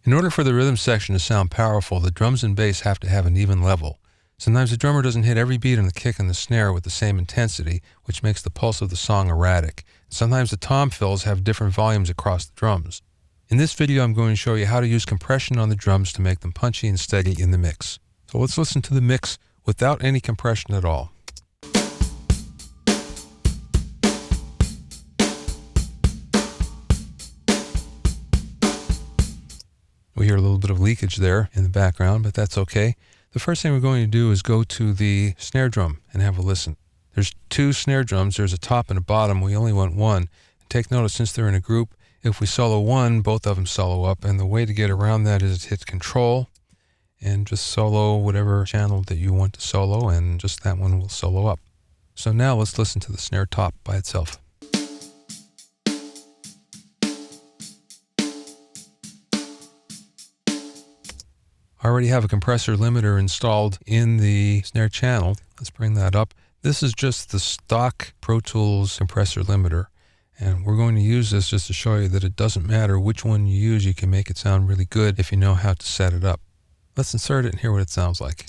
In order for the rhythm section to sound powerful, the drums and bass have to have an even level. Sometimes the drummer doesn't hit every beat on the kick and the snare with the same intensity, which makes the pulse of the song erratic. Sometimes the tom fills have different volumes across the drums. In this video, I'm going to show you how to use compression on the drums to make them punchy and steady in the mix. So let's listen to the mix without any compression at all. We hear a little bit of leakage there in the background, but that's okay. The first thing we're going to do is go to the snare drum and have a listen. There's two snare drums. There's a top and a bottom. We only want one. And take notice, since they're in a group, if we solo one, both of them solo up. And the way to get around that is to hit Control and just solo whatever channel that you want to solo, and just that one will solo up. So now let's listen to the snare top by itself. I already have a compressor limiter installed in the snare channel. Let's bring that up. This is just the stock Pro Tools compressor limiter. And we're going to use this just to show you that it doesn't matter which one you use. You can make it sound really good if you know how to set it up. Let's insert it and hear what it sounds like.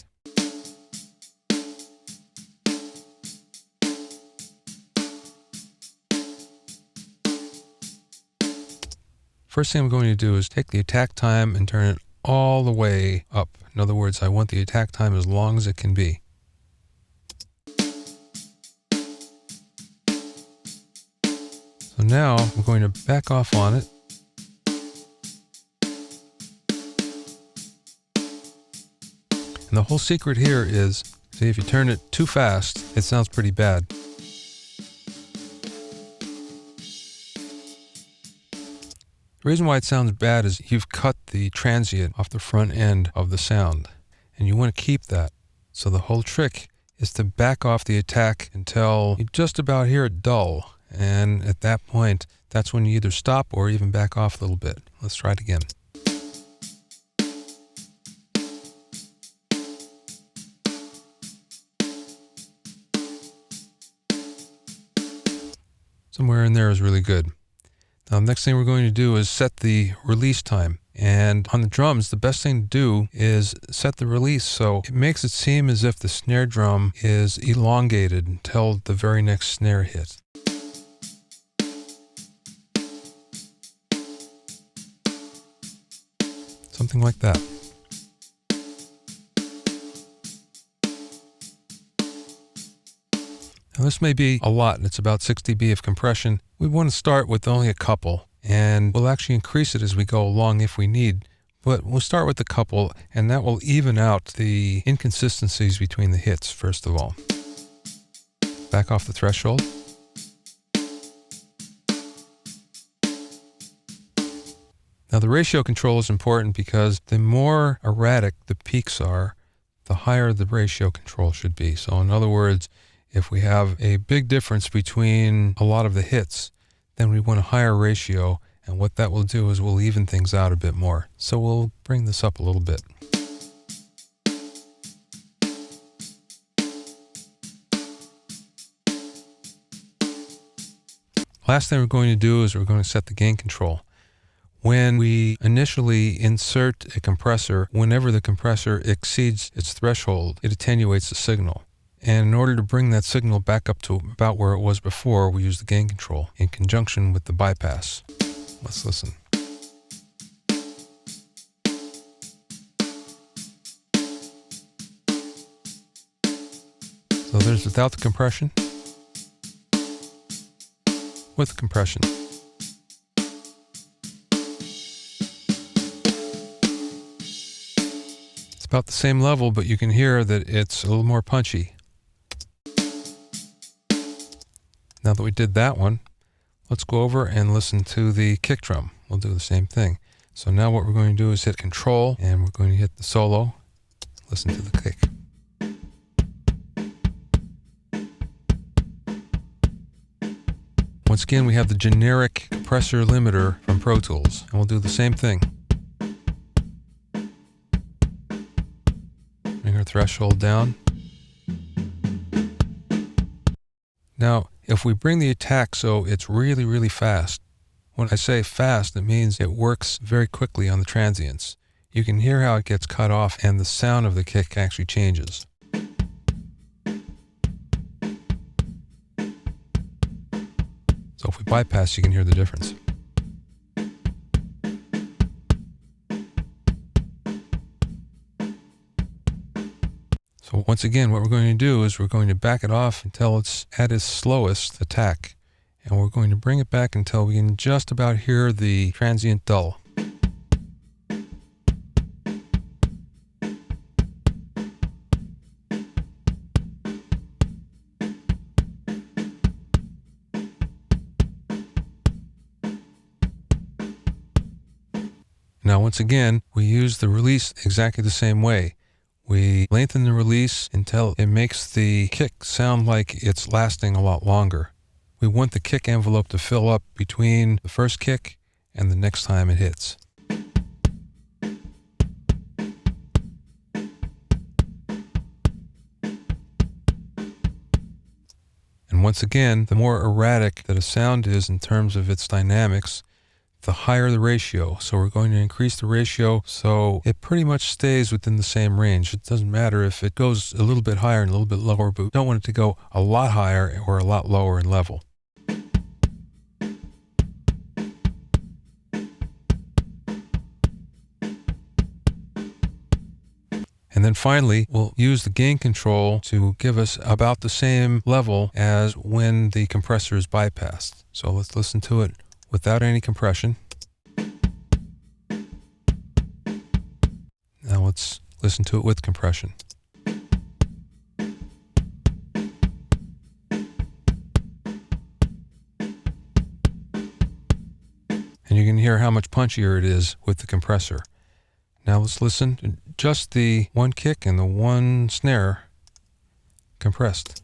First thing I'm going to do is take the attack time and turn it all the way up. In other words, I want the attack time as long as it can be. So now I'm going to back off on it. And the whole secret here is, see, if you turn it too fast, it sounds pretty bad. The reason why it sounds bad is you've cut the transient off the front end of the sound, and you want to keep that. So the whole trick is to back off the attack until you just about hear it dull. And at that point, that's when you either stop or even back off a little bit. Let's try it again. Somewhere in there is really good. Now, the next thing we're going to do is set the release time. And on the drums, the best thing to do is set the release so it makes it seem as if the snare drum is elongated until the very next snare hit. Something like that. Now this may be a lot, and it's about 60 dB of compression. We want to start with only a couple, and we'll actually increase it as we go along if we need. But we'll start with a couple, and that will even out the inconsistencies between the hits, first of all. Back off the threshold. Now the ratio control is important because the more erratic the peaks are, the higher the ratio control should be. So in other words, if we have a big difference between a lot of the hits, then we want a higher ratio, and what that will do is we'll even things out a bit more. So we'll bring this up a little bit. Last thing we're going to do is we're going to set the gain control. When we initially insert a compressor, whenever the compressor exceeds its threshold, it attenuates the signal. And in order to bring that signal back up to about where it was before, we use the gain control in conjunction with the bypass. Let's listen. So there's without the compression, with the compression. It's about the same level, but you can hear that it's a little more punchy. Now that we did that one, let's go over and listen to the kick drum. We'll do the same thing. So now what we're going to do is hit Control, and we're going to hit the solo. Listen to the kick. Once again, we have the generic compressor limiter from Pro Tools, and we'll do the same thing. Bring our threshold down. Now, if we bring the attack so it's really, really fast, When I say fast, it means it works very quickly on the transients. You can hear how it gets cut off and the sound of the kick actually changes. So if we bypass, you can hear the difference. So once again, what we're going to do is we're going to back it off until it's at its slowest attack. And we're going to bring it back until we can just about hear the transient dull. Now once again, we use the release exactly the same way. We lengthen the release until it makes the kick sound like it's lasting a lot longer. We want the kick envelope to fill up between the first kick and the next time it hits. And once again, the more erratic that a sound is in terms of its dynamics, the higher the ratio. So we're going to increase the ratio so it pretty much stays within the same range. It doesn't matter if it goes a little bit higher and a little bit lower, but we don't want it to go a lot higher or a lot lower in level. And then finally, we'll use the gain control to give us about the same level as when the compressor is bypassed. So let's listen to it without any compression. Now let's listen to it with compression. And you can hear how much punchier it is with the compressor. Now let's listen to just the one kick and the one snare compressed.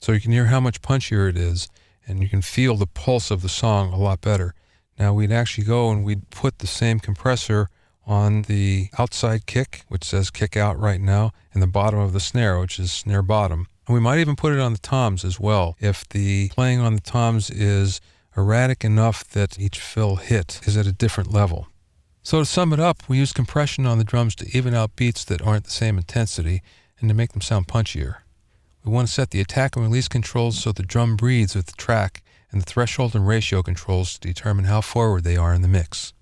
So you can hear how much punchier it is, and you can feel the pulse of the song a lot better. Now we'd actually go and we'd put the same compressor on the outside kick, which says kick out right now, and the bottom of the snare, which is snare bottom. And we might even put it on the toms as well, if the playing on the toms is erratic enough that each fill hit is at a different level. So to sum it up, we use compression on the drums to even out beats that aren't the same intensity and to make them sound punchier. We want to set the attack and release controls so the drum breathes with the track, and the threshold and ratio controls to determine how forward they are in the mix.